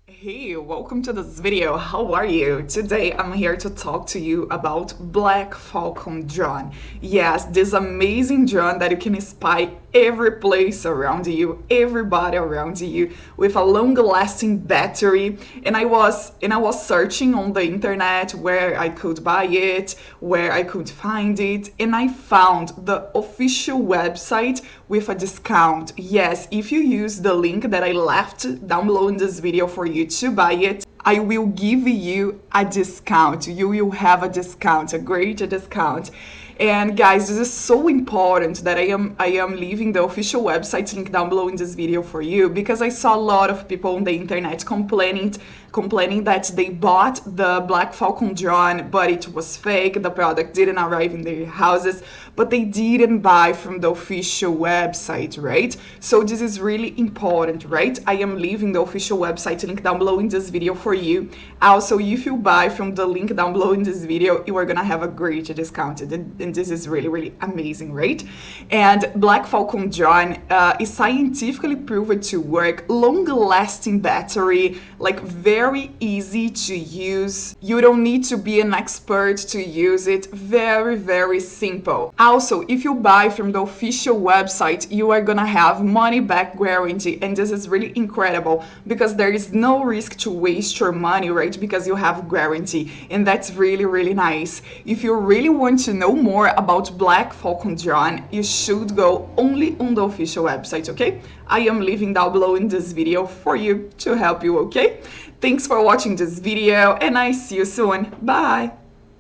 Hey, welcome to this video. How are you? Today I'm here to talk to you about Black Falcon drone. Yes, this amazing drone that you can spy every place around you, everybody around you, with a long-lasting battery. And I was searching on the internet where I could buy it, where I could find it, and I found the official website with a discount. Yes, if you use the link that I left down below in this video for you to buy it, I will give you a discount. You will have a discount, a great discount. And guys, this is so important that I am leaving the official website link down below in this video for you, because I saw a lot of people on the internet complaining that they bought the Black Falcon drone, but it was fake. The product didn't arrive in their houses, but they didn't buy from the official website, right? So this is really important, right? I am leaving the official website link down below in this video for you. Also, if you buy from the link down below in this video, you are gonna have a great discount, and this is really, really amazing, right? And Black Falcon drone is scientifically proven to work, long-lasting battery, like very easy to use. You don't need to be an expert to use it. Very, very simple. Also, if you buy from the official website, you are gonna have money back guarantee, and this is really incredible because there is no risk to waste your money, right? Because you have guarantee, and that's really, really nice. If you really want to know more about Black Falcon drone, you should go only on the official website, okay? I am leaving down below in this video for you to help you, okay? Thanks for watching this video, and I see you soon. Bye!